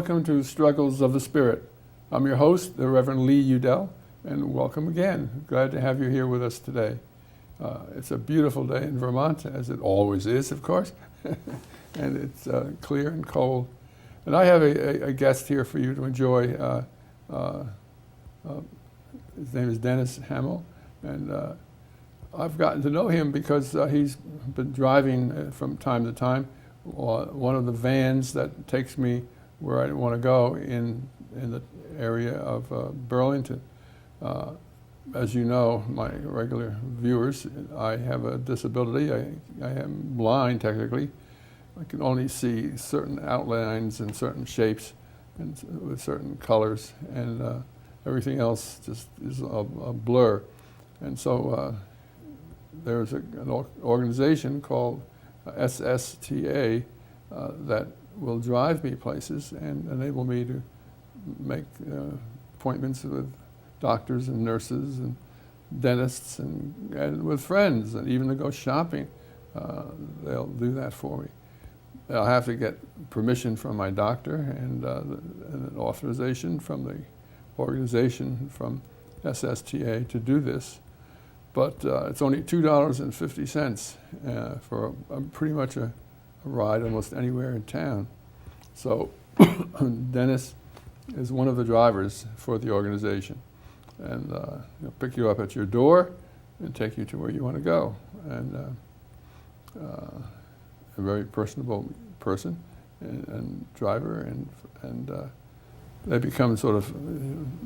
welcome to Struggles of the Spirit. I'm your host, the Reverend Leland Udell, and welcome again. Glad to have you here with us today. It's a beautiful day in Vermont, as it always is, of course, and it's clear and cold. And I have a guest here for you to enjoy. His name is Dennis Hamel, and I've gotten to know him because he's been driving from time to time one of the vans that takes me where I want to go in the area of Burlington. As you know, my regular viewers, I have a disability. I am blind technically. I can only see certain outlines and certain shapes and with certain colors, and everything else just is a blur. And so there's an organization called SSTA that will drive me places and enable me to make appointments with doctors and nurses and dentists and with friends, and even to go shopping. They'll do that for me. I'll have to get permission from my doctor and an authorization from the organization from SSTA to do this. But it's only $2.50 for pretty much a ride almost anywhere in town. So Dennis is one of the drivers for the organization, and he'll pick you up at your door and take you to where you want to go. And a very personable person and driver, and they become sort of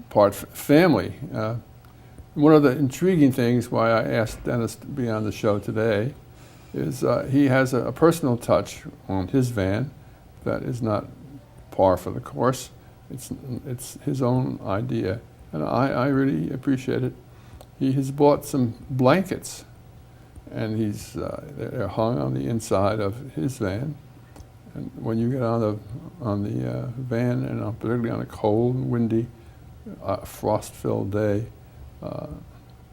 part family. One of the intriguing things why I asked Dennis to be on the show today is he has a personal touch on his van that is not par for the course. It's his own idea, and I really appreciate it. He has bought some blankets, and they're hung on the inside of his van. And when you get on the van, and particularly on a cold, windy, frost-filled day,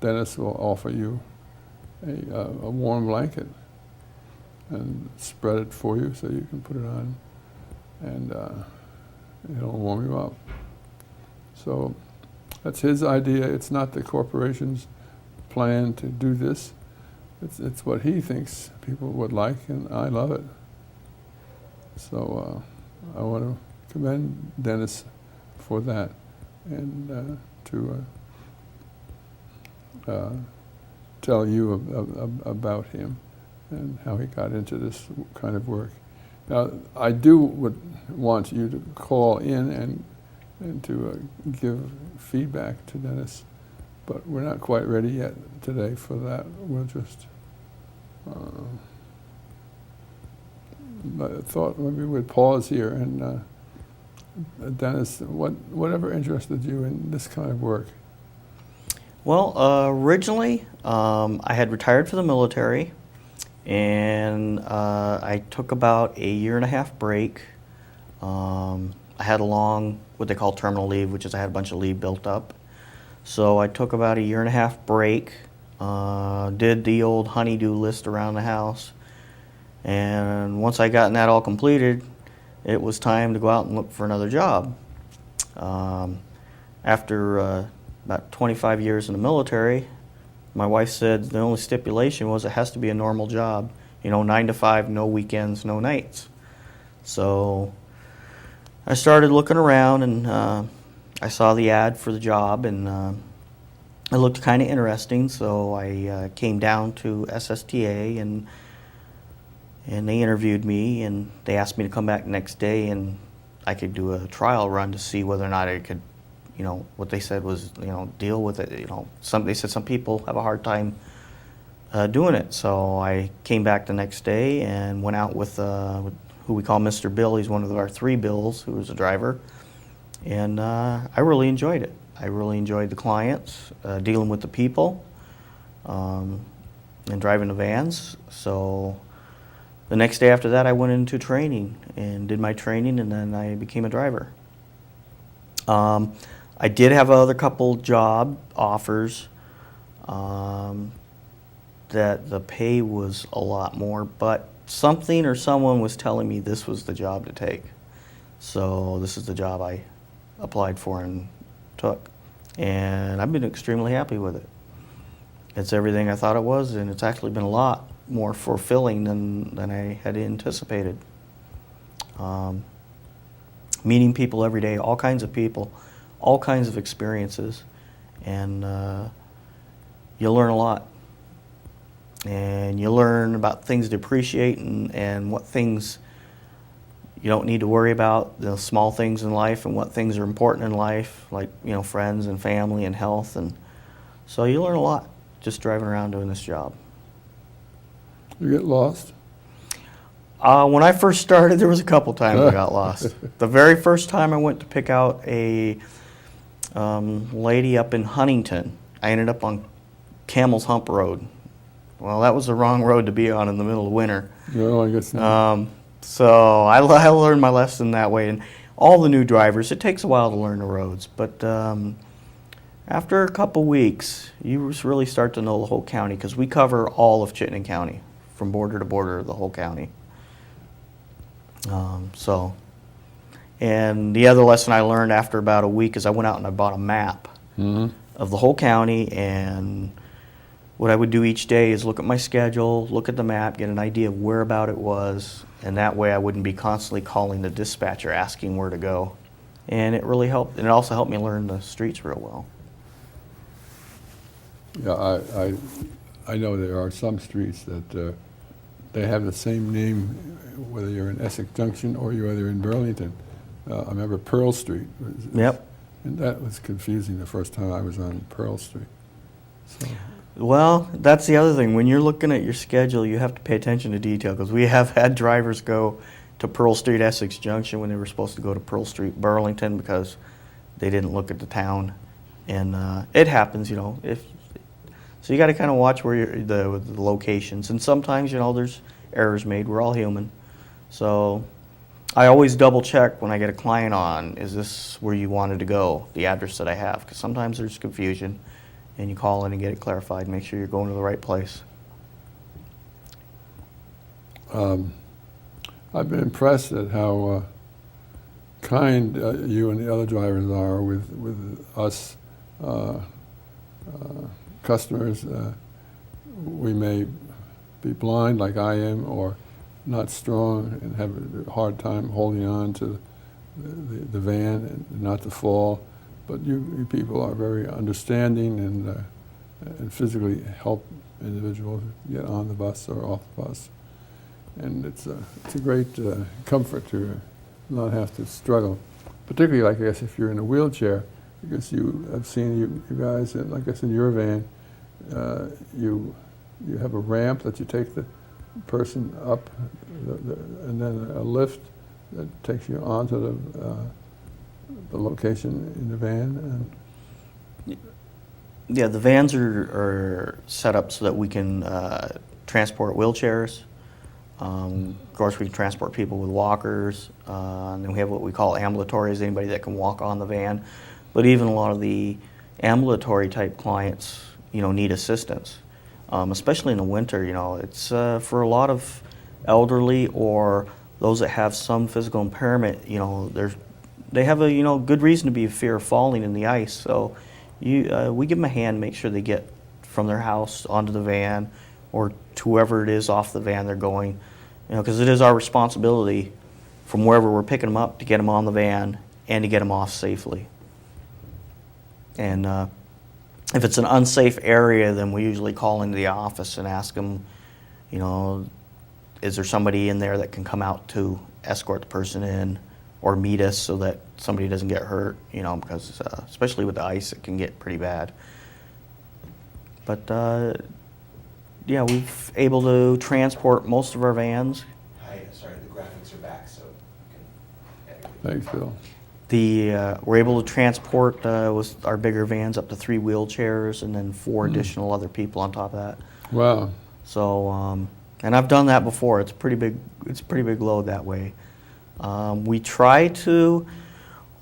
Dennis will offer you a warm blanket and spread it for you so you can put it on, and it'll warm you up. So that's his idea. It's not the corporation's plan to do this. It's what he thinks people would like, and I love it. So I want to commend Dennis for that, and to tell you about him and how he got into this kind of work. Now, I would want you to call in and to give feedback to Dennis, but we're not quite ready yet today for that. We'll just I thought maybe we'd pause here, and Dennis, whatever interested you in this kind of work? Well, originally I had retired from the military, and I took about a 1.5 year break. I had a long, what they call terminal leave, which is I had a bunch of leave built up. So I took about a 1.5 year break, did the old honey-do list around the house, and once I gotten that all completed, it was time to go out and look for another job. After about 25 years in the military, my wife said the only stipulation was it has to be a normal job, 9 to 5, no weekends, no nights. So I started looking around, and I saw the ad for the job, and it looked kind of interesting, so I came down to SSTA, and they interviewed me, and they asked me to come back the next day, and I could do a trial run to see whether or not I could, what they said was, deal with it. They said some people have a hard time doing it. So I came back the next day and went out with who we call Mr. Bill. He's one of our 3 Bills, who was a driver. And I really enjoyed it. I really enjoyed the clients, dealing with the people, and driving the vans. So the next day after that, I went into training and did my training, and then I became a driver. I did have other couple job offers that the pay was a lot more, but something or someone was telling me this was the job to take. So this is the job I applied for and took. And I've been extremely happy with it. It's everything I thought it was, and it's actually been a lot more fulfilling than I had anticipated. Meeting people every day, all kinds of people, all kinds of experiences, and you learn a lot. And you learn about things to appreciate and what things you don't need to worry about, the small things in life, and what things are important in life, like, you know, friends and family and health. And so you learn a lot just driving around doing this job. You get lost? When I first started, there was a couple times I got lost. The very first time I went to pick out a lady up in Huntington, I ended up on Camel's Hump Road. Well, that was the wrong road to be on in the middle of winter. No, I guess not. So I learned my lesson that way. And all the new drivers, it takes a while to learn the roads. But after a couple weeks, you really start to know the whole county, because we cover all of Chittenden County, from border to border, the whole county. And the other lesson I learned after about a week is I went out and I bought a map of the whole county, and what I would do each day is look at my schedule, look at the map, get an idea of where about it was, and that way I wouldn't be constantly calling the dispatcher asking where to go. And it really helped, and it also helped me learn the streets real well. Yeah, I know there are some streets that they have the same name, whether you're in Essex Junction or you're whether in Burlington. I remember Pearl Street. Yep. And that was confusing the first time I was on Pearl Street. So. Well, that's the other thing. When you're looking at your schedule, you have to pay attention to detail, because we have had drivers go to Pearl Street, Essex Junction, when they were supposed to go to Pearl Street, Burlington, because they didn't look at the town. And it happens, you know. So you got to kind of watch where the locations. And sometimes, you know, there's errors made. We're all human. So I always double check when I get a client on, is this where you wanted to go, the address that I have? Because sometimes there's confusion, and you call in and get it clarified, make sure you're going to the right place. I've been impressed at how kind you and the other drivers are with us customers. We may be blind like I am, or not strong and have a hard time holding on to the van and not to fall. But you people are very understanding and physically help individuals get on the bus or off the bus. And it's a great comfort to not have to struggle, particularly, like, I guess, if you're in a wheelchair, because I've seen you guys, and I guess in your van, you have a ramp that you take the person up, and then a lift that takes you onto the location in the van. And yeah, the vans are set up so that we can transport wheelchairs. Of course, we can transport people with walkers, and then we have what we call ambulatories, anybody that can walk on the van. But even a lot of the ambulatory type clients, you know, need assistance, especially in the winter. You know, it's for a lot of elderly or those that have some physical impairment. You know, they have a good reason to be in fear of falling in the ice. So we give them a hand, make sure they get from their house onto the van, or to whoever it is off the van they're going. You know, because it is our responsibility from wherever we're picking them up to get them on the van and to get them off safely. And if it's an unsafe area, then we usually call into the office and ask them, you know, is there somebody in there that can come out to escort the person in or meet us so that somebody doesn't get hurt, you know, because especially with the ice, it can get pretty bad. But yeah, we've able to transport most of our vans. Hi, sorry, the graphics are back, so you can. thanks, Bill. We're able to transport with our bigger vans up to 3 wheelchairs, and then 4 additional other people on top of that. Wow. So, and I've done that before. It's pretty big. It's a pretty big load that way. We try to,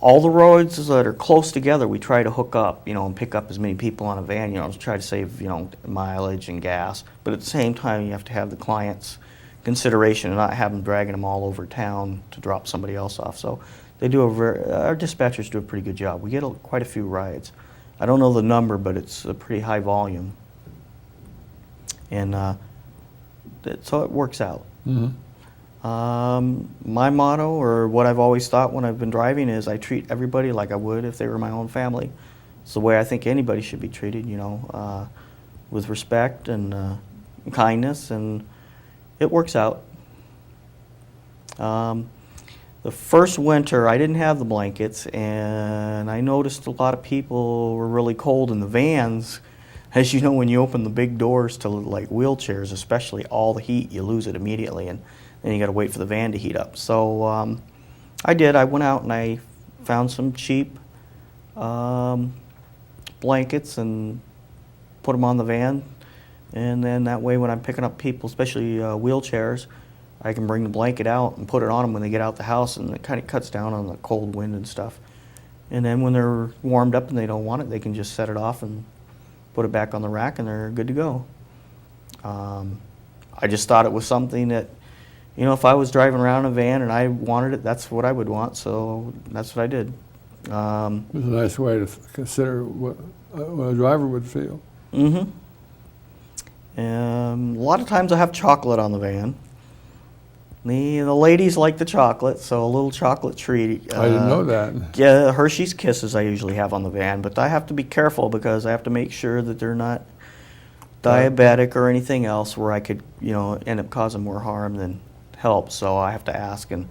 all the roads that are close together, we try to hook up, you know, and pick up as many people on a van, you know, to try to save, you know, mileage and gas. But at the same time, you have to have the client's consideration and not have them dragging them all over town to drop somebody else off. So They do our dispatchers do a pretty good job. We get quite a few rides. I don't know the number, but it's a pretty high volume. And so it works out. Mm-hmm. My motto, or what I've always thought when I've been driving, is I treat everybody like I would if they were my own family. It's the way I think anybody should be treated, you know, with respect and kindness, and it works out. The first winter, I didn't have the blankets, and I noticed a lot of people were really cold in the vans. As you know, when you open the big doors to like wheelchairs, especially, all the heat, you lose it immediately, and then you got to wait for the van to heat up. So I did. I went out and I found some cheap blankets and put them on the van, and then that way when I'm picking up people, especially wheelchairs, I can bring the blanket out and put it on them when they get out the house, and it kind of cuts down on the cold wind and stuff. And then when they're warmed up and they don't want it, they can just set it off and put it back on the rack, and they're good to go. I just thought it was something that, you know, if I was driving around in a van and I wanted it, that's what I would want, so that's what I did. It was a nice way to consider what a driver would feel. Mm-hmm. A lot of times I have chocolate on the van. The ladies like the chocolate, so a little chocolate treat. I didn't know that. Yeah, Hershey's Kisses I usually have on the van, but I have to be careful because I have to make sure that they're not diabetic or anything else where I could, you know, end up causing more harm than help. So I have to ask, and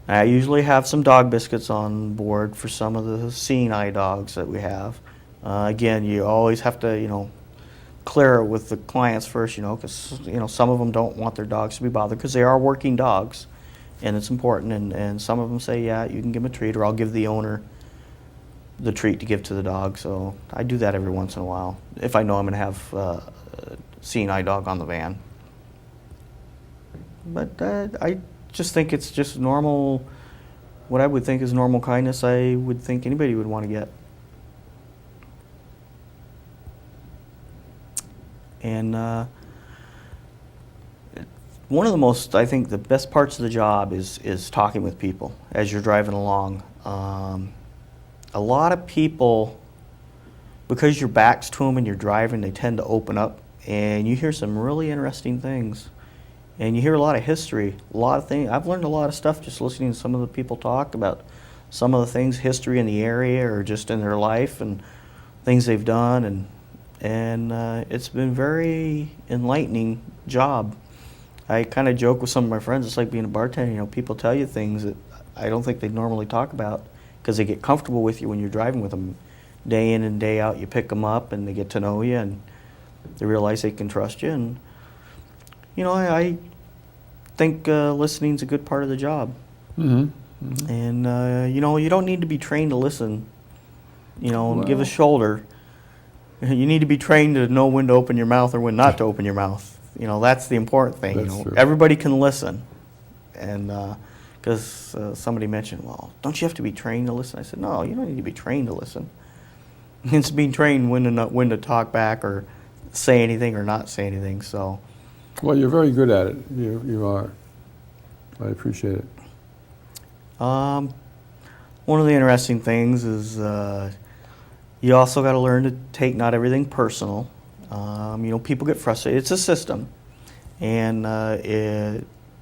I usually have some dog biscuits on board for some of the seeing eye dogs that we have. Again, you always have to, you know, clear it with the clients first, you know, because, you know, some of them don't want their dogs to be bothered because they are working dogs, and it's important. And some of them say, yeah, you can give them a treat, or I'll give the owner the treat to give to the dog. So I do that every once in a while if I know I'm going to have a seeing eye dog on the van. But I just think it's just normal, what I would think is normal kindness I would think anybody would want to get. And one of the most, I think, the best parts of the job is talking with people as you're driving along. A lot of people, because your back's to them and you're driving, they tend to open up, and you hear some really interesting things. And you hear a lot of history, a lot of things. I've learned a lot of stuff just listening to some of the people talk about some of the things, history in the area or just in their life and things they've done. And it's been a very enlightening job. I kind of joke with some of my friends, it's like being a bartender. You know, people tell you things that I don't think they'd normally talk about because they get comfortable with you when you're driving with them. Day in and day out, you pick them up and they get to know you and they realize they can trust you. And, you know, I think listening's a good part of the job. Mm-hmm. Mm-hmm. And, you know, you don't need to be trained to listen, you know, and give a shoulder. You need to be trained to know when to open your mouth or when not to open your mouth. You know, that's the important thing. That's you know, true. Everybody everybody can listen. And because somebody mentioned, well, don't you have to be trained to listen? I said, no, you don't need to be trained to listen. It's being trained when to talk back or say anything or not say anything. So, Well, you're very good at it. You are. I appreciate it. one of the interesting things is you also got to learn to take not everything personal. You know, people get frustrated. It's a system. And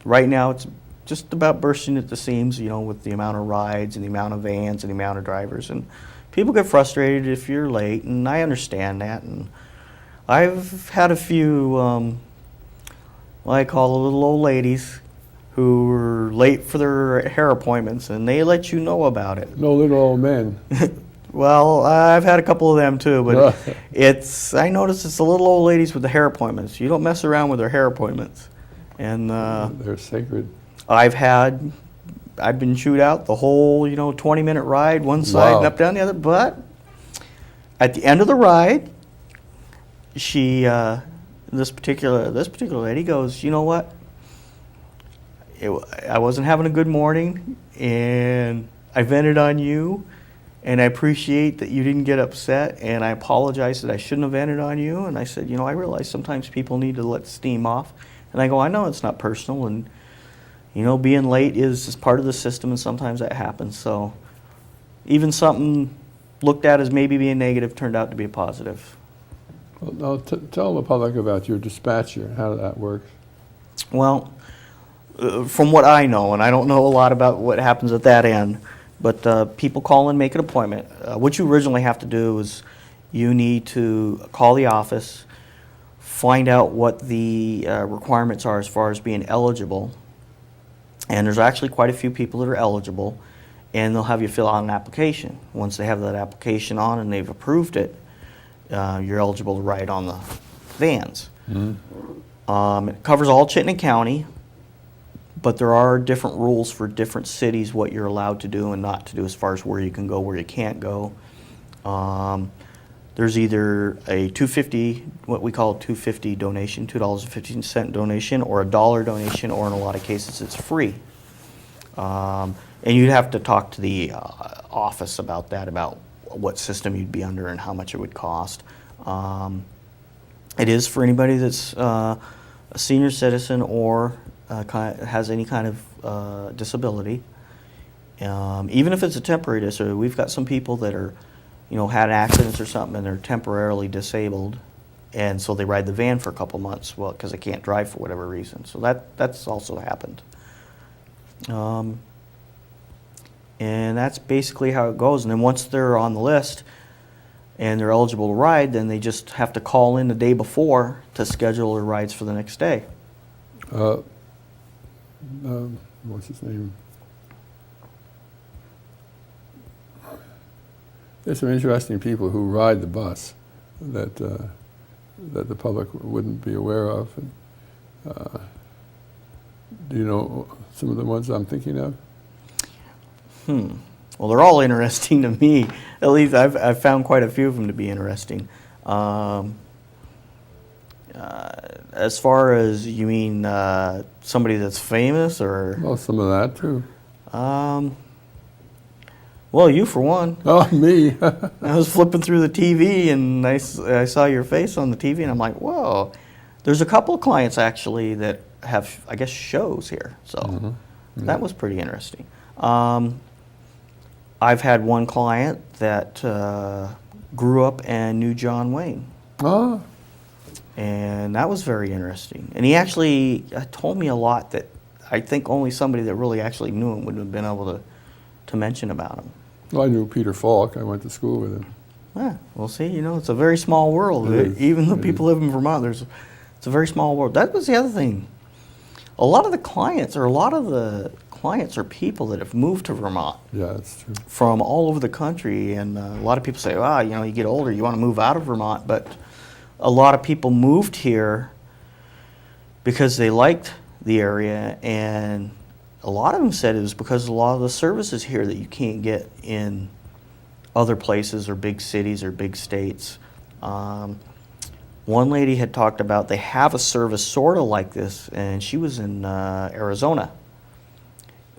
right now it's just about bursting at the seams, you know, with the amount of rides and the amount of vans and the amount of drivers. And people get frustrated if you're late, and I understand that. And I've had a few, what I call little old ladies who were late for their hair appointments, and they let you know about it. No little old men. Well, I've had a couple of them too, but I notice it's the little old ladies with the hair appointments. You don't mess around with their hair appointments. And They're sacred. I've been chewed out the whole, you know, 20-minute ride, one side Wow. and up down the other, but at the end of the ride, she, this particular lady goes, you know what? I wasn't having a good morning, and I vented on you, and I appreciate that you didn't get upset, and I apologize that I shouldn't have vented on you. And I said, you know, I realize sometimes people need to let steam off. And I go, I know it's not personal, and, being late is part of the system, and sometimes that happens. So even something looked at as maybe being negative turned out to be a positive. Well, now, tell the public about your dispatcher, how that works. Well, from what I know, and I don't know a lot about what happens at that end, but people call and make an appointment. What you originally have to do is you need to call the office, find out what the requirements are as far as being eligible. And there's actually quite a few people that are eligible, and they'll have you fill out an application. Once they have that application on and they've approved it, you're eligible to ride on the vans. It covers all Chittenden County, but there are different rules for different cities, what you're allowed to do and not to do as far as where you can go, where you can't go. There's either a $2.50, what we call a $2.50 donation, $2.50 donation, or a dollar donation, or in a lot of cases it's free. And you'd have to talk to the office about that, about what system you'd be under and how much it would cost. It is for anybody that's a senior citizen or has any kind of disability. Even if it's a temporary disability, we've got some people that are, had accidents or something and they're temporarily disabled, and so they ride the van for a couple months, well, because they can't drive for whatever reason. So that's also happened. And that's basically how it goes. And then once they're on the list and they're eligible to ride, then they just have to call in the day before to schedule their rides for the next day. What's his name? There's some interesting people who ride the bus that that the public wouldn't be aware of. And, do you know some of the ones I'm thinking of? Well, they're all interesting to me. At least I've found quite a few of them to be interesting. As far as, you mean somebody that's famous, or? Well, some of that too. Well, you for one. Oh, me. I was flipping through the TV and I saw your face on the TV and I'm like, whoa. There's a couple of clients actually that have, I guess, shows here. So that was pretty interesting. I've had one client that grew up and knew John Wayne. Oh. And that was very interesting. And he actually told me a lot that I think only somebody that really actually knew him would have been able to mention about him. Well, I knew Peter Falk. I went to school with him. Yeah, well, see, it's a very small world. Even though people live in Vermont, it's a very small world. That was the other thing. A lot of the clients are people that have moved to Vermont. Yeah, that's true. From all over the country, and a lot of people say, you get older, you want to move out of Vermont, but a lot of people moved here because they liked the area, and a lot of them said it was because a lot of the services here that you can't get in other places or big cities or big states. One lady had talked about they have a service sort of like this, and she was in Arizona.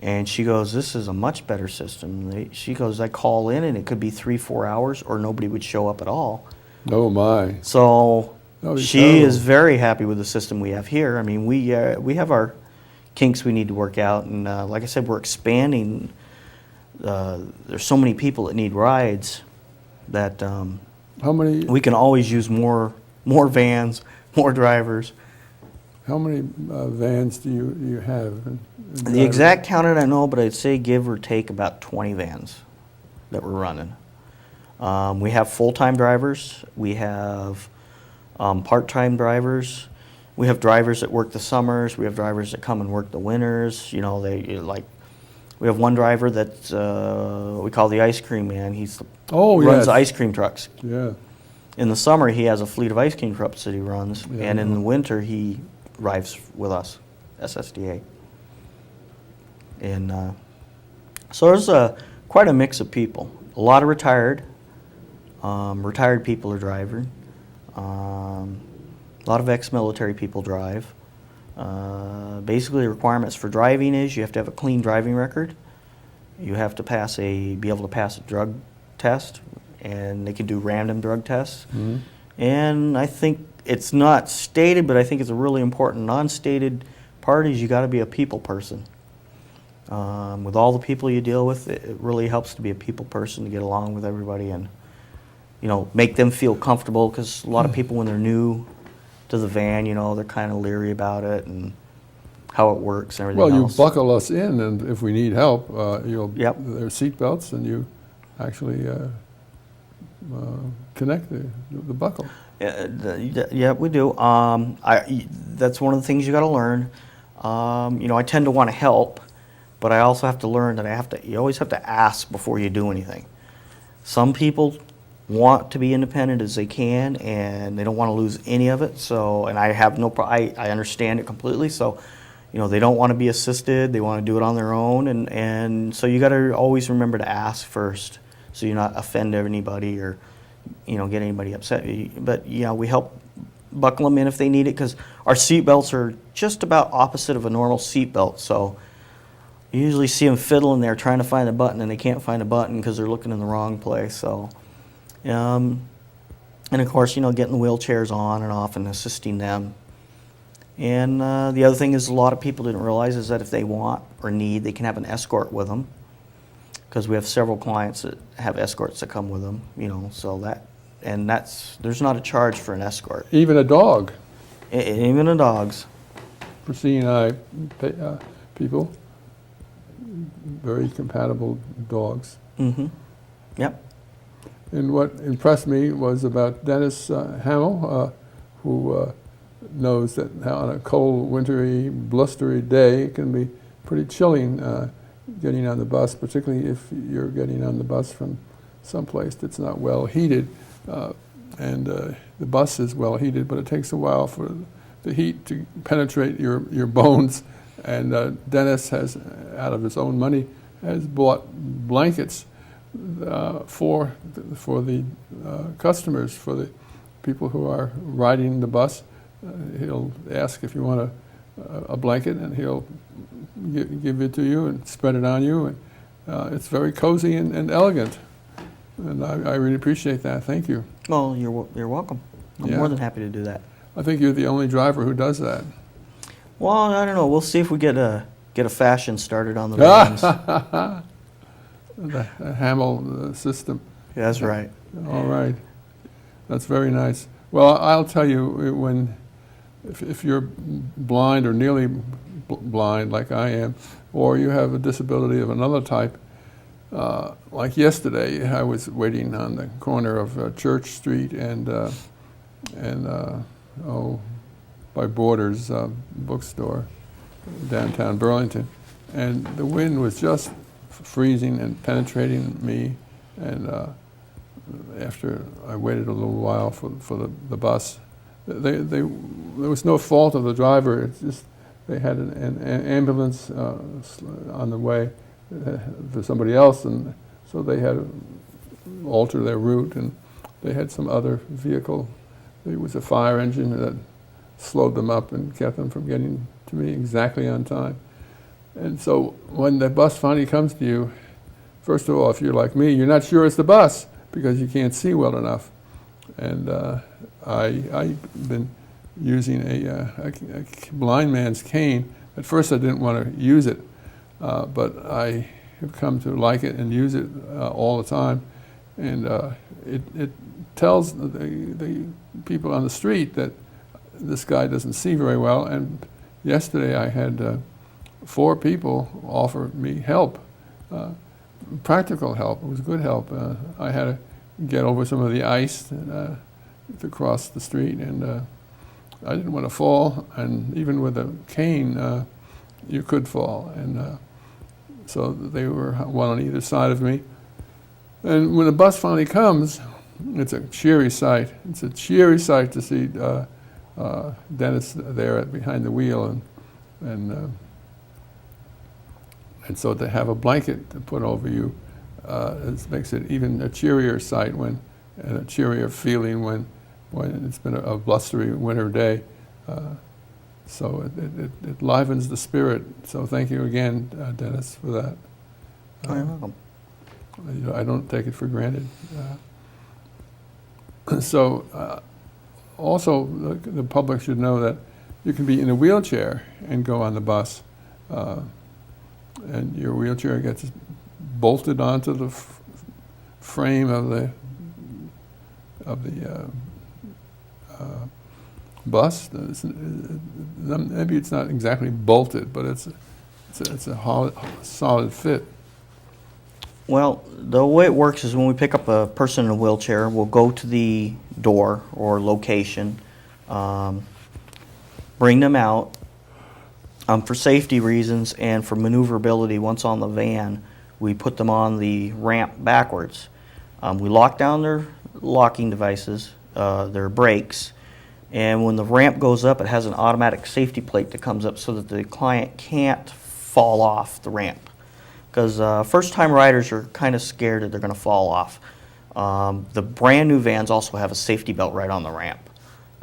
And she goes, this is a much better system. She goes, I call in and it could be 3-4 hours or nobody would show up at all. Oh, my. So she terrible. is very happy with the system we have here. I mean, we have our kinks we need to work out, and like I said, we're expanding. There's so many people that need rides that How many? we can always use more vans, more drivers. How many vans do you have? in The drivers? exact count I don't know, but I'd say give or take about 20 vans that we're running. We have full-time drivers. We have part-time drivers. We have drivers that work the summers. We have drivers that come and work the winters. We have one driver that we call the ice cream man. He's runs yes. the ice cream trucks. Yeah. In the summer, he has a fleet of ice cream trucks that he runs, Yeah, and I in know. the winter, he rides with us, SSTA. And so there's quite a mix of people. A lot of retired people are driving. A lot of ex-military people drive. Basically, the requirements for driving is you have to have a clean driving record. You have to be able to pass a drug test, and they can do random drug tests. Mhm. And I think it's not stated, but I think it's a really important non-stated part is you got to be a people person. With all the people you deal with, it really helps to be a people person, to get along with everybody and, you know, make them feel comfortable, because a lot of people, when they're new to the van, you know, they're kind of leery about it and how it works and everything Well, you else. buckle us in, and if we need help, you'll, Yep. there's seat belts, and you actually connect the buckle. Yeah, we do. That's one of the things you got to learn. You know, I tend to want to help, but I also have to learn that you always have to ask before you do anything. Some people want to be independent as they can, and they don't want to lose any of it. So, and I have no problem. I understand it completely. So, you know, they don't want to be assisted. They want to do it on their own, and so you got to always remember to ask first, so you're not offend anybody or, you know, get anybody upset. But yeah, we help buckle them in if they need it, because our seat belts are just about opposite of a normal seat belt. So you usually see them fiddling there trying to find a button, and they can't find a button because they're looking in the wrong place. So, and of course, you know, getting the wheelchairs on and off and assisting them. And the other thing is, a lot of people didn't realize is that if they want or need, they can have an escort with them, because we have several clients that have escorts that come with them, you know, so there's not a charge for an escort. Even a dog, Even the dogs. for seeing people, very compatible dogs. Mm-hmm. Yep. And what impressed me was about Dennis Hamel, who knows that on a cold, wintry, blustery day, it can be pretty chilling getting on the bus, particularly if you're getting on the bus from someplace that's not well heated. And the bus is well heated, but it takes a while for the heat to penetrate your bones. And Dennis has, out of his own money, has bought blankets for the customers, for the people who are riding the bus. He'll ask if you want a blanket, and he'll give it to you and spread it on you. And it's very cozy and elegant, and I really appreciate that. Thank you. Well, you're welcome. I'm Yeah. more than happy to do that. I think you're the only driver who does that. Well, I don't know. We'll see if we get a fashion started on the vans. The Hamel system. Yeah, that's right. All right. That's very nice. Well, I'll tell you, if you're blind or nearly blind like I am, or you have a disability of another type, like yesterday, I was waiting on the corner of Church Street and by Borders bookstore, downtown Burlington, and the wind was just freezing and penetrating me, and after I waited a little while for the bus, there was no fault of the driver. It's just they had an ambulance on the way for somebody else, and so they had to alter their route, and they had some other vehicle. There was a fire engine that slowed them up and kept them from getting to me exactly on time. And so when the bus finally comes to you, first of all, if you're like me, you're not sure it's the bus because you can't see well enough. And I've been using a blind man's cane. At first I didn't want to use it, but I have come to like it and use it all the time. And it tells the people on the street that this guy doesn't see very well. And yesterday I had 4 people offer me help, practical help. It was good help. I had to get over some of the ice to cross the street, and I didn't want to fall. And even with a cane, you could fall. And so they were one on either side of me. And when the bus finally comes, it's a cheery sight. It's a cheery sight to see Dennis there behind the wheel, and so to have a blanket to put over you, it makes it even a cheerier sight and a cheerier feeling when it's been a blustery winter day. So it livens the spirit. So thank you again, Dennis, for that. You're welcome. I don't take it for granted. So also the public should know that you can be in a wheelchair and go on the bus. and your wheelchair gets bolted onto the frame of the bus. Maybe it's not exactly bolted, but it's a solid fit. Well, the way it works is when we pick up a person in a wheelchair, we'll go to the door or location, bring them out. For safety reasons and for maneuverability, once on the van, we put them on the ramp backwards. We lock down their locking devices, their brakes, and when the ramp goes up, it has an automatic safety plate that comes up so that the client can't fall off the ramp. Because first-time riders are kind of scared that they're going to fall off. The brand new vans also have a safety belt right on the ramp,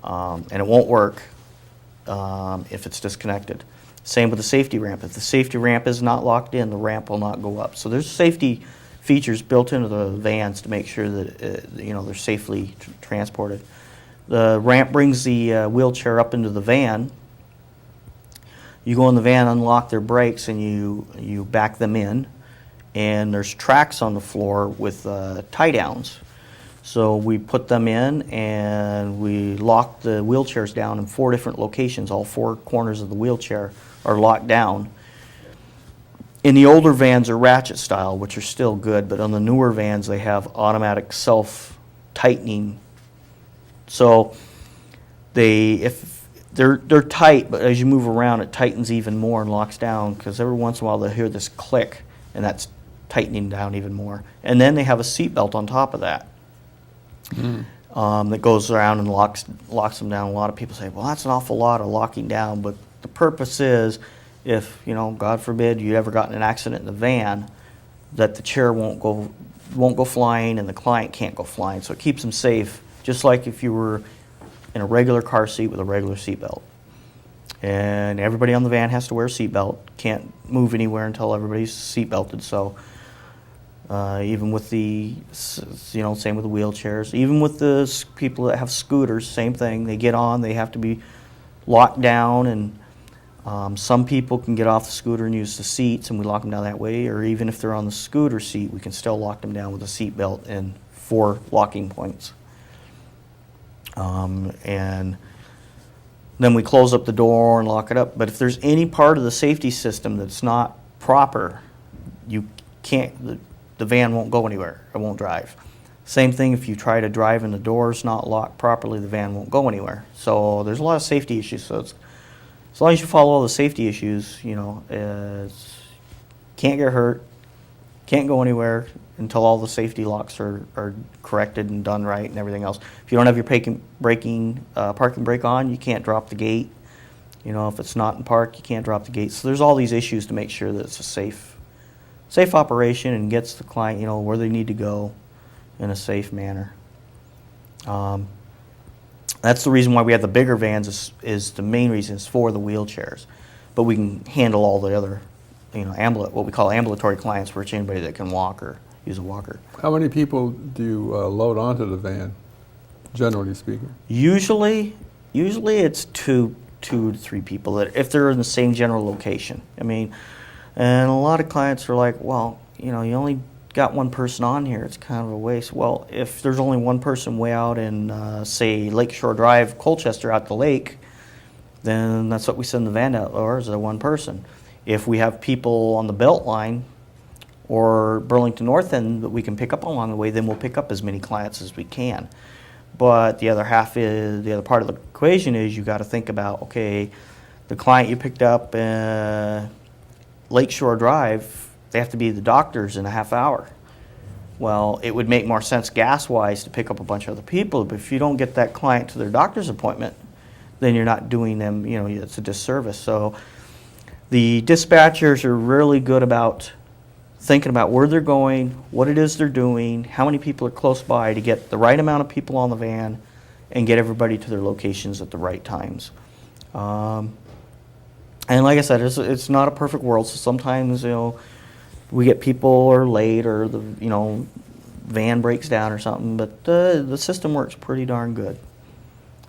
and it won't work if it's disconnected. Same with the safety ramp. If the safety ramp is not locked in, the ramp will not go up. So there's safety features built into the vans to make sure that they're safely transported. The ramp brings the wheelchair up into the van. You go in the van, unlock their brakes, and you back them in. And there's tracks on the floor with tie downs. So we put them in and we lock the wheelchairs down in 4 different locations. All 4 corners of the wheelchair are locked down. In the older vans are ratchet style, which are still good, but on the newer vans they have automatic self-tightening. So if they're tight, but as you move around it tightens even more and locks down, because every once in a while they'll hear this click and that's tightening down even more. And then they have a seat belt on top of that. That goes around and locks them down. A lot of people say, well, that's an awful lot of locking down, but the purpose is if, God forbid, you ever got in an accident in the van, that the chair won't go flying and the client can't go flying. So it keeps them safe, just like if you were in a regular car seat with a regular seat belt. And everybody on the van has to wear a seat belt. Can't move anywhere until everybody's seat belted. So even with the, same with the wheelchairs. Even with the people that have scooters, same thing. They get on, they have to be locked down, and some people can get off the scooter and use the seats, and we lock them down that way. Or even if they're on the scooter seat, we can still lock them down with a seat belt and 4 locking points. And then we close up the door and lock it up. But if there's any part of the safety system that's not proper, you can't. The van won't go anywhere. It won't drive. Same thing if you try to drive and the door's not locked properly, the van won't go anywhere. So there's a lot of safety issues. So as long as you follow all the safety issues, can't get hurt, can't go anywhere until all the safety locks are corrected and done right and everything else. If you don't have your parking brake on, you can't drop the gate. If it's not in park, you can't drop the gate. So there's all these issues to make sure that it's a safe operation and gets the client, where they need to go in a safe manner. That's the reason why we have the bigger vans is the main reason is for the wheelchairs. But we can handle all the other, what we call ambulatory clients, which anybody that can walk or use a walker. How many people do you load onto the van, generally speaking? Usually it's two to 3 people that if they're in the same general location. And a lot of clients are like, well, you only got 1 person on here. It's kind of a waste. Well, if there's only 1 person way out in, say, Lakeshore Drive, Colchester, out the lake, then that's what we send the van out for, is a 1 person. If we have people on the Belt Line or Burlington North End that we can pick up along the way, then we'll pick up as many clients as we can. But the other part of the equation is you got to think about, okay, the client you picked up Lakeshore Drive, they have to be the doctors in a half hour. Well, it would make more sense gas-wise to pick up a bunch of other people, but if you don't get that client to their doctor's appointment, then you're not doing them, it's a disservice. So the dispatchers are really good about thinking about where they're going, what it is they're doing, how many people are close by to get the right amount of people on the van and get everybody to their locations at the right times. And like I said, it's not a perfect world, so sometimes, we get people are late or the, van breaks down or something, but the system works pretty darn good.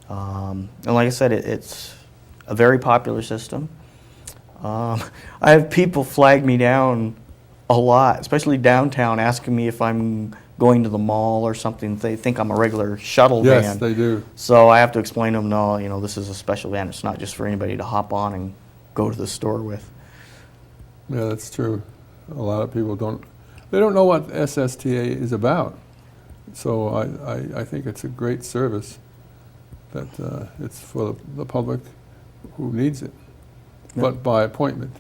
And like I said, it's a very popular system. I have people flag me down a lot, especially downtown, asking me if I'm going to the mall or something. They think I'm a regular shuttle van. Yes, they do. So I have to explain to them, no, this is a special van. It's not just for anybody to hop on and go to the store with. Yeah, that's true. A lot of people don't know what SSTA is about. So I think it's a great service that it's for the public who needs it, but by appointment.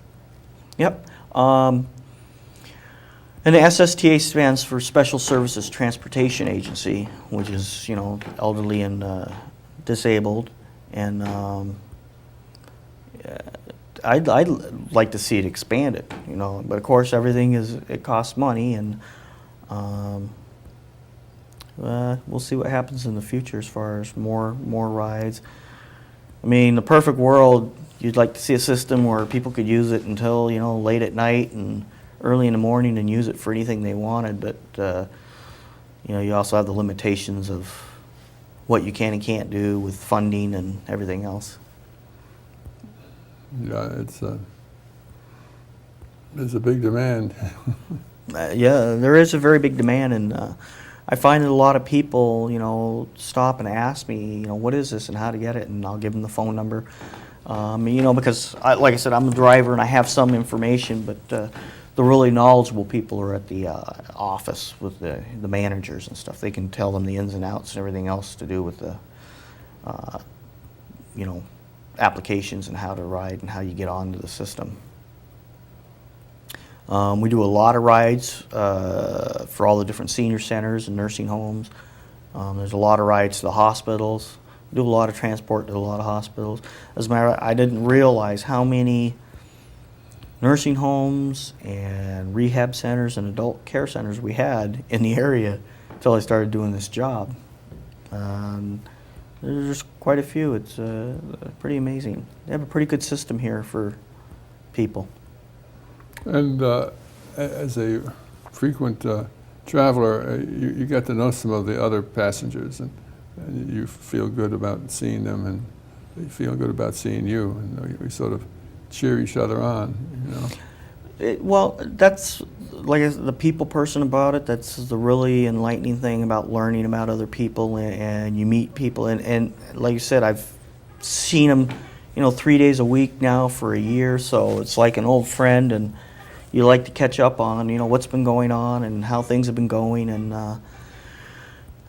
Yep. And the SSTA stands for Special Services Transportation Agency, which is, elderly and disabled. And I'd like to see it expanded, But of course, it costs money, and we'll see what happens in the future as far as more rides. I mean, the perfect world, you'd like to see a system where people could use it until, late at night and early in the morning and use it for anything they wanted, but you also have the limitations of what you can and can't do with funding and everything else. Yeah, there's a big demand. Yeah, there is a very big demand, and I find that a lot of people, stop and ask me, what is this and how to get it, and I'll give them the phone number. Because, like I said, I'm a driver and I have some information, but the really knowledgeable people are at the office with the managers and stuff. They can tell them the ins and outs and everything else to do with the, applications and how to ride and how you get onto the system. We do a lot of rides for all the different senior centers and nursing homes. There's a lot of rides to the hospitals. We do a lot of transport to a lot of hospitals. As a matter of fact, I didn't realize how many nursing homes and rehab centers and adult care centers we had in the area until I started doing this job. There's quite a few. It's pretty amazing. They have a pretty good system here for people. And as a frequent traveler, you get to know some of the other passengers, and you feel good about seeing them, and they feel good about seeing you, and we sort of cheer each other on, Well, that's like the people person about it. That's the really enlightening thing about learning about other people, and you meet people, and like you said, I've seen them, 3 days a week now for a year, so it's like an old friend, and you like to catch up on, what's been going on and how things have been going, and a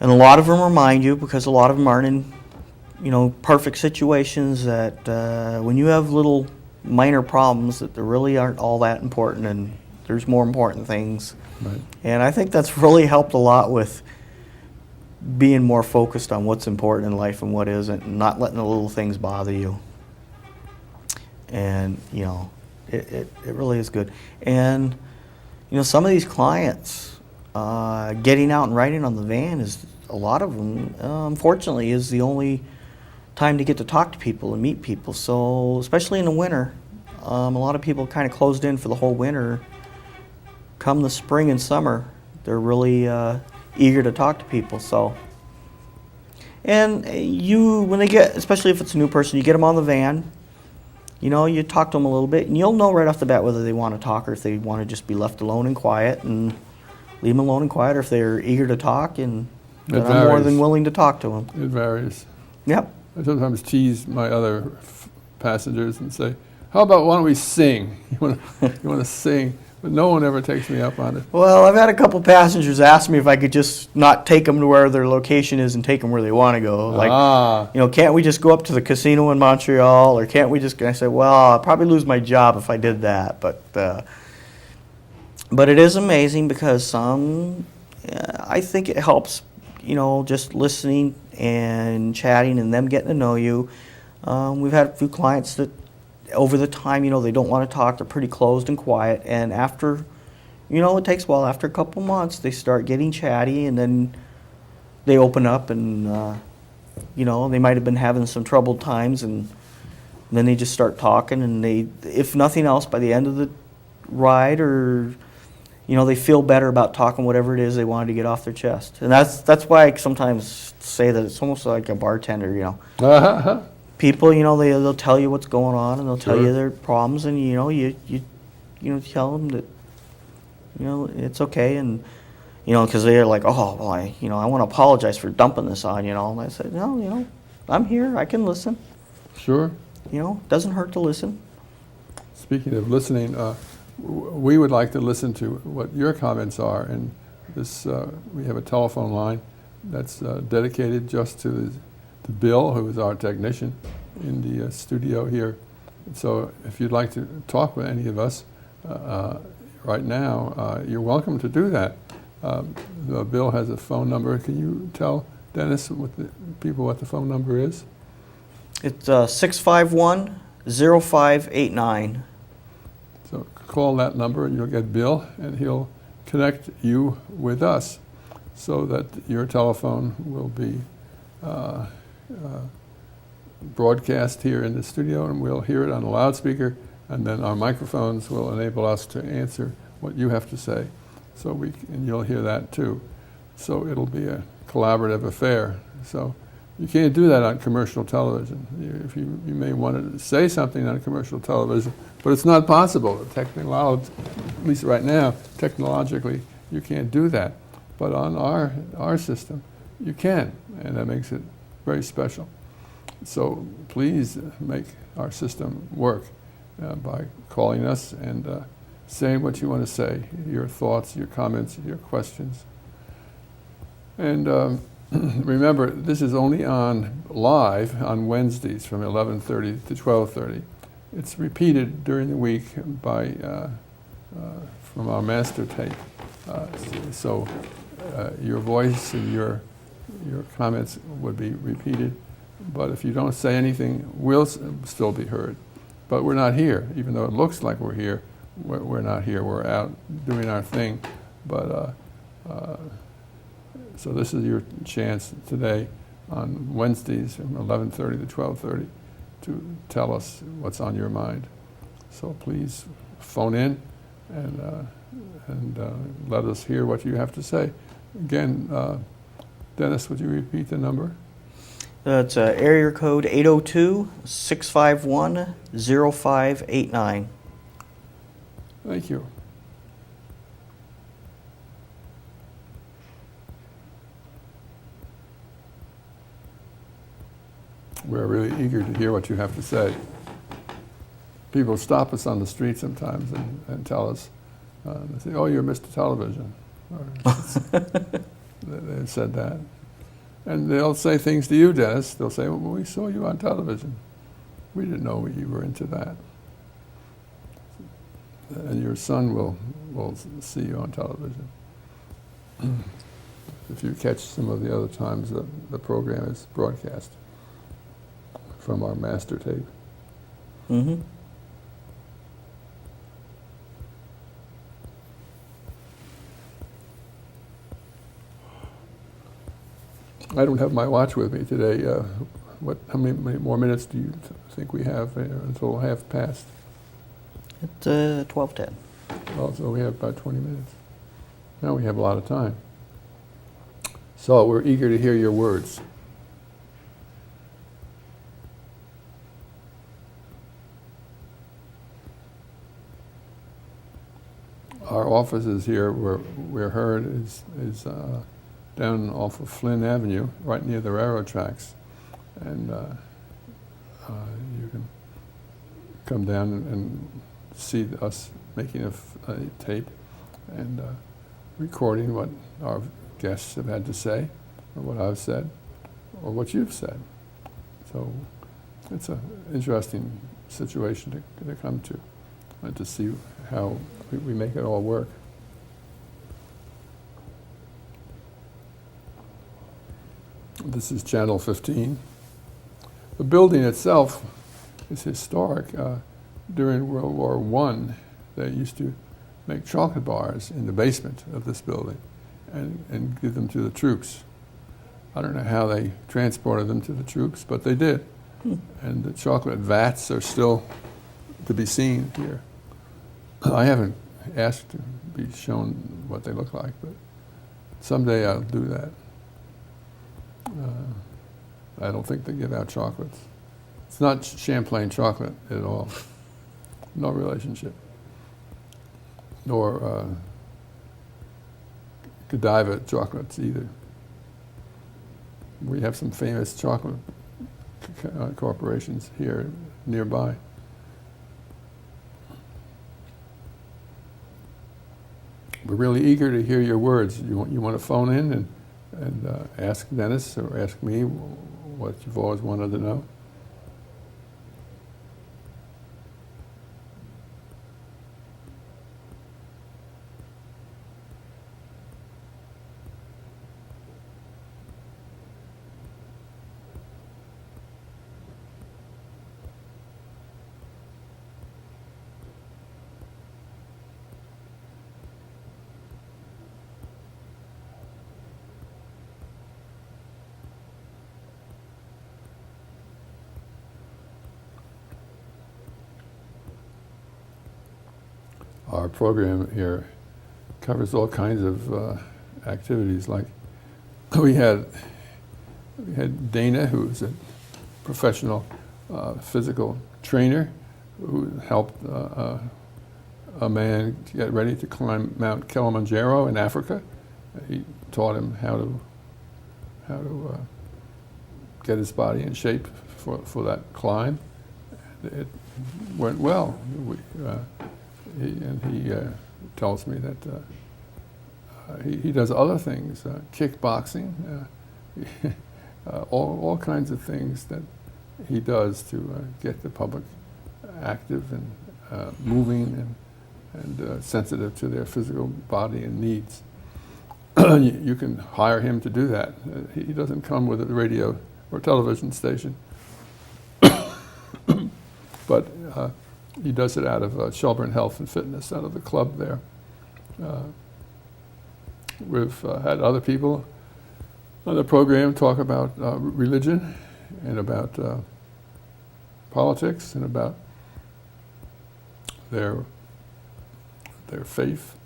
lot of them remind you, because a lot of them aren't in, perfect situations, that when you have little minor problems, that they really aren't all that important, and there's more important things. Right. And I think that's really helped a lot with being more focused on what's important in life and what isn't, and not letting the little things bother you. And it really is good. And some of these clients, getting out and riding on the van is, a lot of them, unfortunately, is the only time to get to talk to people and meet people. So, especially in the winter, a lot of people kind of closed in for the whole winter. Come the spring and summer, they're really eager to talk to people. So, and when they get, especially if it's a new person, you get them on the van. You talk to them a little bit, and you'll know right off the bat whether they want to talk or if they want to just be left alone and quiet, and leave them alone and quiet, or if they're eager to talk, and then I'm more than willing to talk to them. It varies. Yep. I sometimes tease my other passengers and say, how about why don't we sing? You want to sing? But no one ever takes me up on it. Well, I've had a couple passengers ask me if I could just not take them to where their location is and take them where they want to go. Like, can't we just go up to the casino in Montreal, or can't we just? And I said, well, I'll probably lose my job if I did that. But it is amazing, because I think it helps, just listening and chatting and them getting to know you. We've had a few clients that over the time, they don't want to talk. They're pretty closed and quiet. And after, it takes a while. After a couple months, they start getting chatty, and then they open up, and, they might have been having some troubled times, and then they just start talking, and they, if nothing else, by the end of the ride, or, they feel better about talking whatever it is they wanted to get off their chest. And that's why I sometimes say that it's almost like a bartender, people, they'll tell you what's going on, and they'll tell Sure. you their problems, and you tell them that it's okay, and because they're like, oh, well, I want to apologize for dumping this on and I said, no, I'm here, I can listen. Sure. Doesn't hurt to listen. Speaking of listening, we would like to listen to what your comments are, and this we have a telephone line that's dedicated just to Bill, who is our technician in the studio here. So if you'd like to talk with any of us right now, you're welcome to do that. Bill has a phone number. Can you tell Dennis, people what the phone number is? It's 651-0589. So call that number and you'll get Bill, and he'll connect you with us so that your telephone will be broadcast here in the studio, and we'll hear it on a loudspeaker, and then our microphones will enable us to answer what you have to say. So and you'll hear that too. So it'll be a collaborative affair. So you can't do that on commercial television. You may want to say something on commercial television, but it's not possible. At least right now, technologically, you can't do that. But on our system, you can, and that makes it very special. So please make our system work by calling us and saying what you want to say, your thoughts, your comments, your questions. And remember, this is only on live on Wednesdays from 11:30 to 12:30. It's repeated during the week by from our master tape. So your voice and your comments would be repeated. But if you don't say anything, we'll still be heard. But we're not here, even though it looks like we're here. We're not here. We're out doing our thing. But so this is your chance today on Wednesdays from 11:30 to 12:30 to tell us what's on your mind. So please phone in and let us hear what you have to say. Again, Dennis, would you repeat the number? It's area code 802-651-0589. Thank you. We're really eager to hear what you have to say. People stop us on the street sometimes and tell us, they say, oh, you're Mr. Television. They've said that. And they'll say things to you, Dennis. They'll say, well, we saw you on television. We didn't know you were into that. And your son will see you on television. If you catch some of the other times that the program is broadcast from our master tape. Mm-hmm. I don't have my watch with me today. How many more minutes do you think we have until half past? It's 12:10. Oh, so we have about 20 minutes. Now we have a lot of time. So we're eager to hear your words. Our offices here, where we're heard, is down off of Flynn Avenue, right near the railroad tracks. And you can come down and see us making a tape and recording what our guests have had to say, or what I've said, or what you've said. So it's an interesting situation to come to, and to see how we make it all work. This is Channel 15. The building itself is historic. During World War I, they used to make chocolate bars in the basement of this building and give them to the troops. I don't know how they transported them to the troops, but they did. And the chocolate vats are still to be seen here. I haven't asked to be shown what they look like, but someday I'll do that. I don't think they give out chocolates. It's not Champlain chocolate at all. No relationship. Nor Godiva chocolates either. We have some famous chocolate corporations here nearby. We're really eager to hear your words. You want to phone in and ask Dennis or ask me what you've always wanted to know? Our program here covers all kinds of activities. Like we had Dana, who was a professional physical trainer, who helped a man get ready to climb Mount Kilimanjaro in Africa. He taught him how to get his body in shape for that climb. It went well. He tells me that he does other things, kickboxing, all kinds of things that he does to get the public active and moving and sensitive to their physical body and needs. You can hire him to do that. He doesn't come with a radio or television station, but he does it out of Shelburne Health and Fitness, out of the club there. We've had other people on the program talk about religion and about politics and about their faith.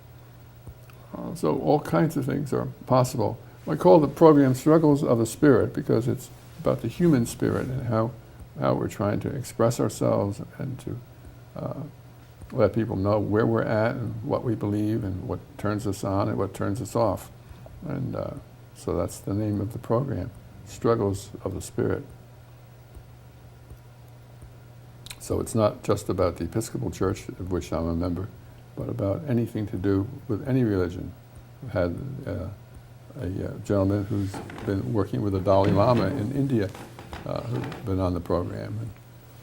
So all kinds of things are possible. I call the program Struggles of the Spirit because it's about the human spirit and how we're trying to express ourselves and to let people know where we're at and what we believe and what turns us on and what turns us off. And so that's the name of the program, Struggles of the Spirit. So it's not just about the Episcopal Church, of which I'm a member, but about anything to do with any religion. We had a gentleman who's been working with the Dalai Lama in India, who's been on the program, and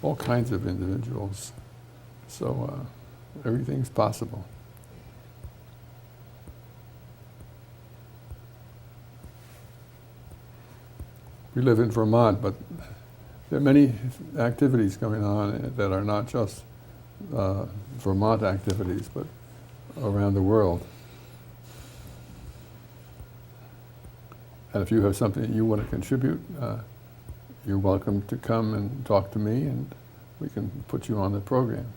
all kinds of individuals. So everything's possible. We live in Vermont, but there are many activities going on that are not just Vermont activities, but around the world. And if you have something that you want to contribute, you're welcome to come and talk to me, and we can put you on the program.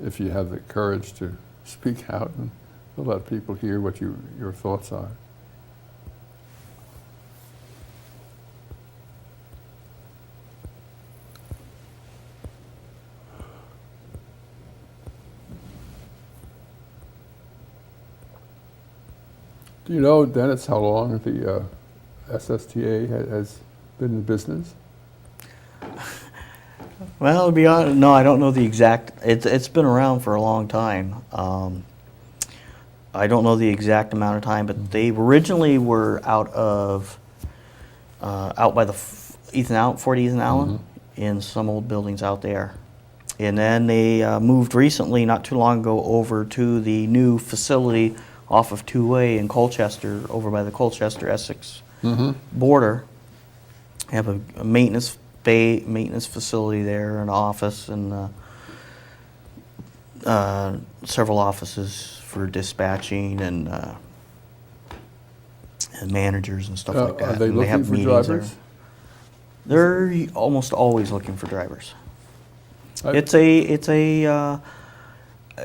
If you have the courage to speak out and let people hear what your thoughts are. Do you know, Dennis, how long the SSTA has been in business? Well, to be honest, no, I don't know the exact. It's been around for a long time. I don't know the exact amount of time, but they originally were out by the Fort Ethan Allen, in some old buildings out there, and then they moved recently, not too long ago, over to the new facility off of 2-Way in Colchester, over by the Colchester-Essex border. They have a maintenance facility there, an office, and several offices for dispatching and managers and stuff like that. Are they And looking have for meetings drivers? there. They're almost always looking for drivers. It's a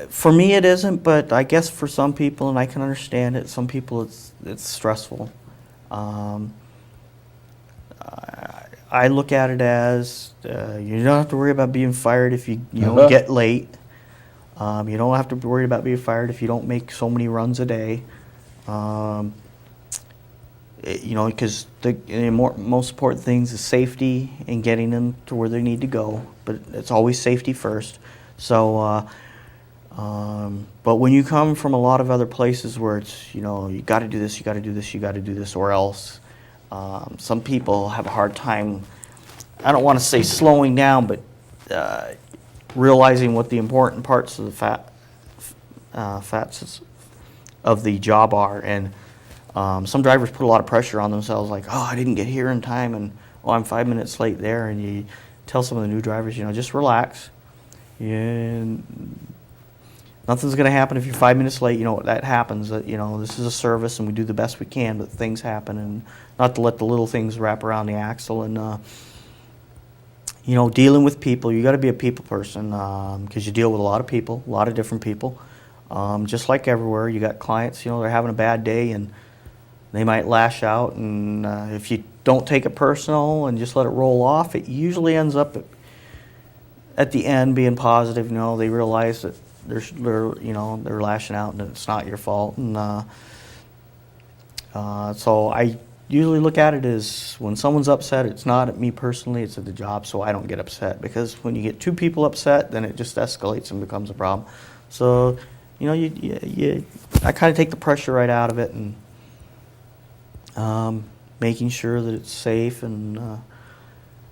for me it isn't, but I guess for some people, and I can understand it, some people it's stressful. I look at it as you don't have to worry about being fired if you don't get late. You don't have to worry about being fired if you don't make so many runs a day. Because the most important things is safety and getting them to where they need to go. But it's always safety first. So, but when you come from a lot of other places where it's, you got to do this, you got to do this, you got to do this, or else, some people have a hard time, I don't want to say slowing down, but realizing what the important parts of the facets of the job are. And some drivers put a lot of pressure on themselves, like, oh, I didn't get here in time, and oh, I'm 5 minutes late there. And you tell some of the new drivers, just relax. And nothing's going to happen if you're 5 minutes late. That happens. This is a service, and we do the best we can, but things happen, and not to let the little things wrap around the axle. And dealing with people, you got to be a people person, because you deal with a lot of people, a lot of different people. Just like everywhere, you got clients, they're having a bad day, and they might lash out, and if you don't take it personal and just let it roll off, it usually ends up at the end being positive. They realize that they're lashing out and it's not your fault. And so I usually look at it as when someone's upset, it's not at me personally, it's at the job, so I don't get upset. Because when you get two people upset, then it just escalates and becomes a problem. So, I kind of take the pressure right out of it, and making sure that it's safe. And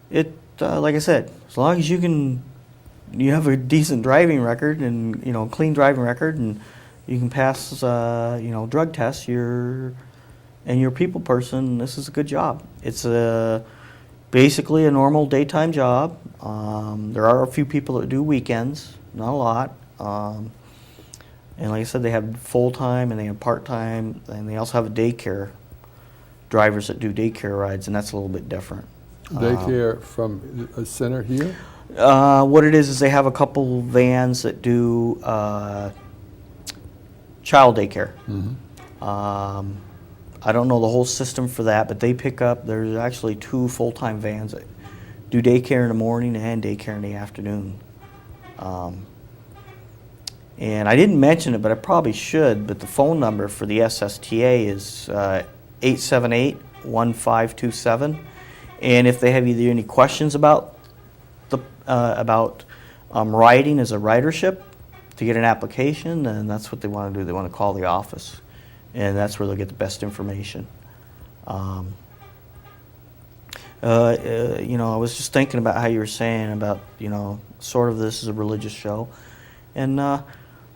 like I said, as long as you have a decent driving record and clean driving record, and you can pass drug tests, you're a people person, this is a good job. It's basically a normal daytime job. There are a few people that do weekends, not a lot. And like I said, they have full-time and they have part-time, and they also have a daycare drivers that do daycare rides, and that's a little bit different. Daycare from a center here? What it is they have a couple vans that do child daycare. Mm-hmm. I don't know the whole system for that, but they pick up, there's actually 2 full-time vans that do daycare in the morning and daycare in the afternoon. And I didn't mention it, but I probably should, but the phone number for the SSTA is 878-1527. And if they have either any questions about riding as a ridership to get an application, then that's what they want to do. They want to call the office, and that's where they'll get the best information. I was just thinking about how you were saying about, sort of this is a religious show. And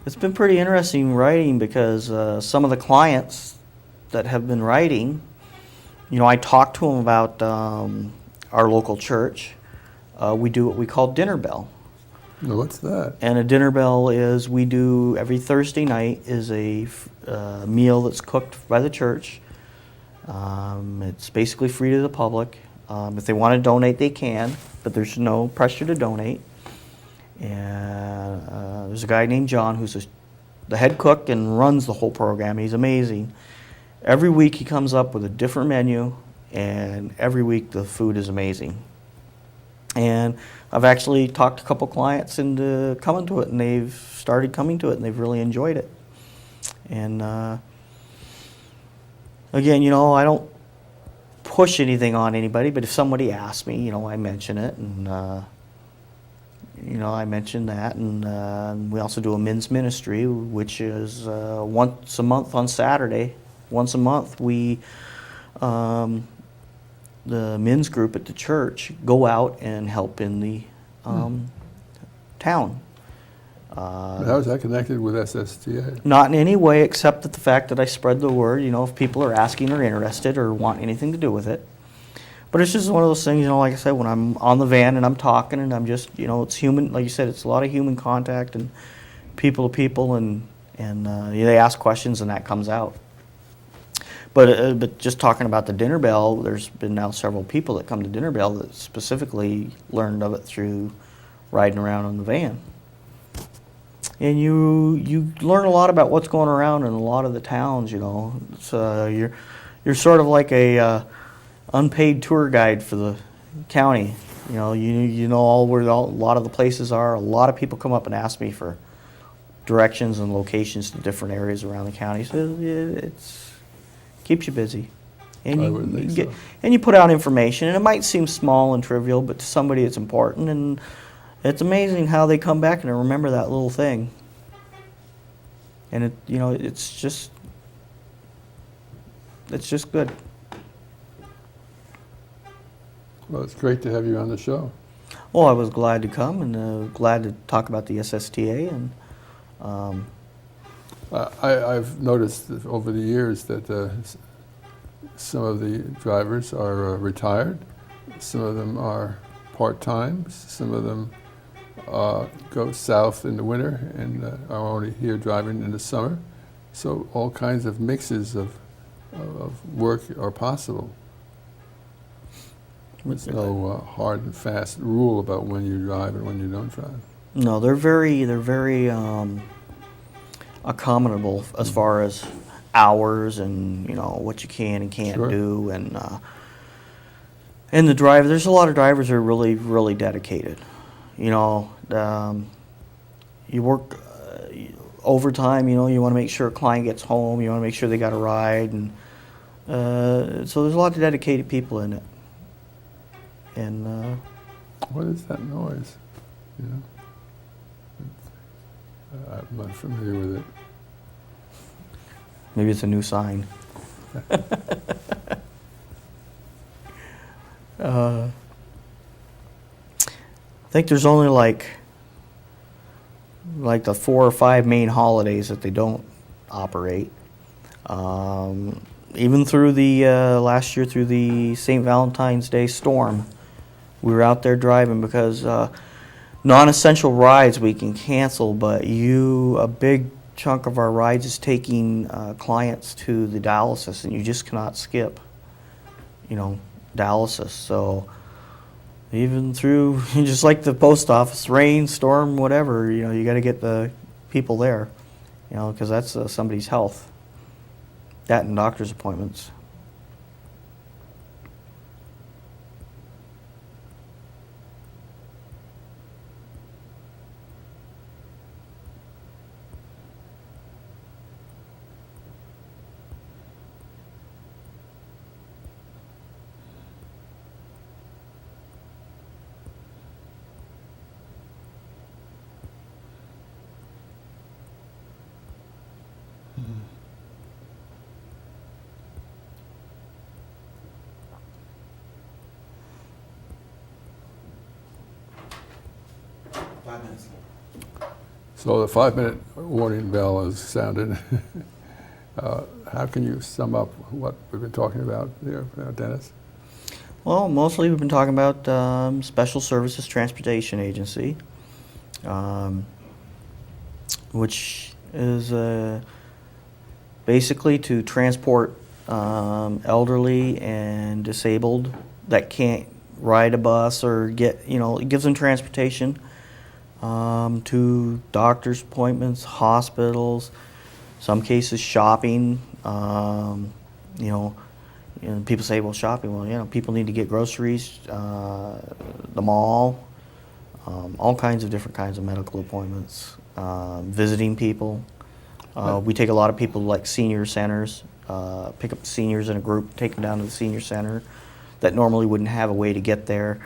it's been pretty interesting writing, because some of the clients that have been writing, I talked to them about our local church. We do what we call dinner bell. Now, what's that? And a dinner bell is, we do every Thursday night is a meal that's cooked by the church. It's basically free to the public. If they want to donate, they can, but there's no pressure to donate. And there's a guy named John who's the head cook and runs the whole program. He's amazing. Every week he comes up with a different menu, and every week the food is amazing. And I've actually talked a couple clients into coming to it, and they've started coming to it, and they've really enjoyed it. And again, I don't push anything on anybody, but if somebody asks me, I mention it, and I mentioned that. And we also do a men's ministry, which is once a month on Saturday. Once a month, we the men's group at the church go out and help in the town. How is that connected with SSTA? Not in any way, except that the fact that I spread the word, if people are asking or interested or want anything to do with it. But it's just one of those things, like I said, when I'm on the van and I'm talking and I'm just, it's human, like you said, it's a lot of human contact and people to people, and they ask questions and that comes out. But just talking about the dinner bell, there's been now several people that come to dinner bell that specifically learned of it through riding around on the van. And you learn a lot about what's going around in a lot of the towns. It's, you're sort of like a unpaid tour guide for the county. You know all where a lot of the places are. A lot of people come up and ask me for directions and locations to different areas around the county. So it's keeps you busy. And I would think so. and you put out information, and it might seem small and trivial, but to somebody it's important. And it's amazing how they come back and remember that little thing. And it's just good. Well, it's great to have you on the show. Well, I was glad to come and glad to talk about the SSTA. And I've noticed that over the years that some of the drivers are retired, some of them are part-time, some of them go south in the winter and are only here driving in the summer. So all kinds of mixes of work are possible. There's no hard and fast rule about when you drive and when you don't drive. No, they're very accommodable as far as hours and what you can and can't Sure. do, and the driver. There's a lot of drivers who are really dedicated. You work overtime. You want to make sure a client gets home. You want to make sure they got a ride, and so there's a lot of dedicated people in it. And What is that noise? I'm not familiar with it. maybe it's a new sign. I think there's only like the 4 or 5 main holidays that they don't operate. Even through the last year, through the St. Valentine's Day storm, we were out there driving because non-essential rides we can cancel, but a big chunk of our rides is taking clients to the dialysis, and you just cannot skip, dialysis. So even through, just like the post office, rain, storm, whatever, you got to get the people there, because that's somebody's health. That and doctor's appointments. So the 5-minute warning bell has sounded. How can you sum up what we've been talking about there, Dennis? Well, mostly we've been talking about Special Services Transportation Agency, which is basically to transport elderly and disabled that can't ride a bus or it gives them transportation to doctor's appointments, hospitals, some cases shopping. People say, well, shopping, well, people need to get groceries, the mall, all kinds of different kinds of medical appointments, visiting people. We take a lot of people like senior centers, pick up the seniors in a group, take them down to the senior center that normally wouldn't have a way to get there.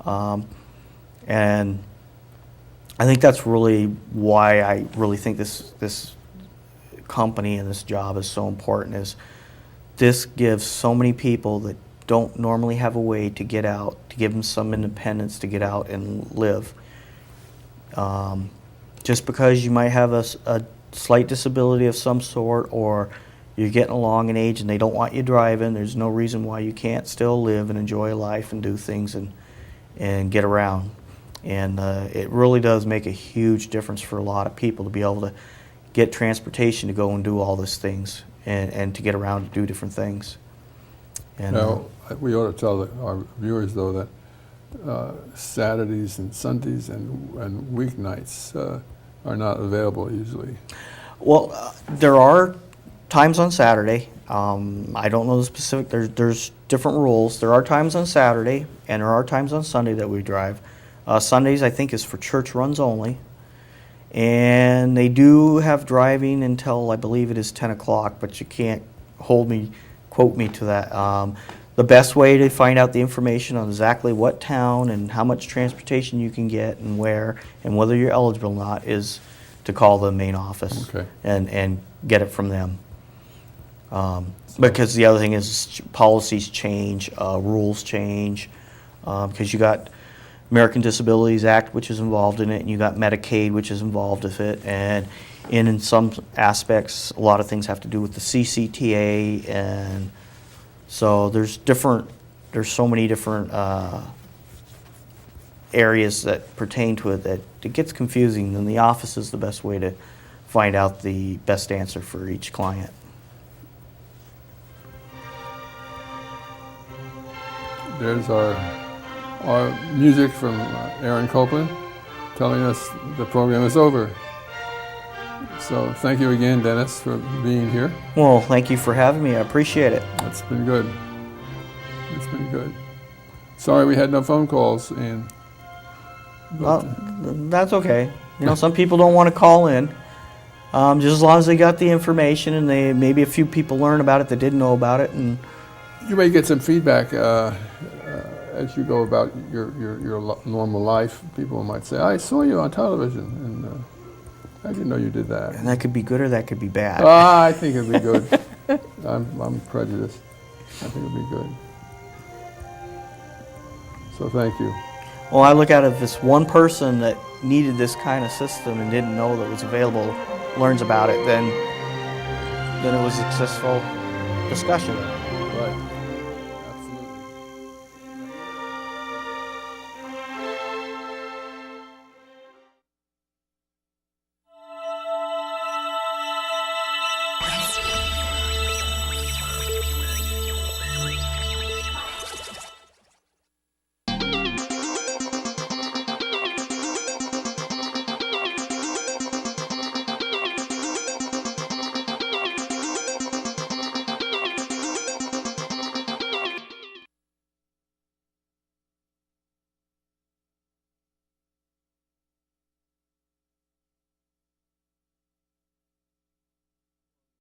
And I think that's really why I really think this company and this job is so important, is this gives so many people that don't normally have a way to get out, to give them some independence to get out and live. Just because you might have a slight disability of some sort, or you're getting along in age and they don't want you driving, there's no reason why you can't still live and enjoy life and do things and get around. And it really does make a huge difference for a lot of people to be able to get transportation to go and do all these things and to get around to do different things. And Now, we ought to tell our viewers, though, that Saturdays and Sundays and weeknights are not available usually. well, there are times on Saturday. I don't know the specific, there's different rules. There are times on Saturday, and there are times on Sunday that we drive. Sundays, I think, is for church runs only. And they do have driving until, I believe it is 10 o'clock, but you can't quote me to that. The best way to find out the information on exactly what town and how much transportation you can get and where and whether you're eligible or not is to call the main office. Okay. and get it from them. Because the other thing is policies change, rules change, because you got American Disabilities Act, which is involved in it, and you got Medicaid, which is involved with it, and in some aspects, a lot of things have to do with the CCTA, and so there's so many different areas that pertain to it that it gets confusing, and the office is the best way to find out the best answer for each client. There's our music from Aaron Copeland telling us the program is over. So thank you again, Dennis, for being here. Well, thank you for having me. I appreciate it. It's been good. It's been good. Sorry we had no phone calls, and That's okay. You know, some people don't want to call in. Just as long as they got the information and they maybe a few people learn about it that didn't know about it. And you may get some feedback as you go about your normal life. People might say, "I saw you on television, and I didn't know you did that." that could be good or that could be bad. I think it'd be good. I'm prejudiced. I think it'd be good. So thank you. Well, I look at it, if this one person that needed this kind of system and didn't know that it was available learns about it, then it was a successful discussion. Right.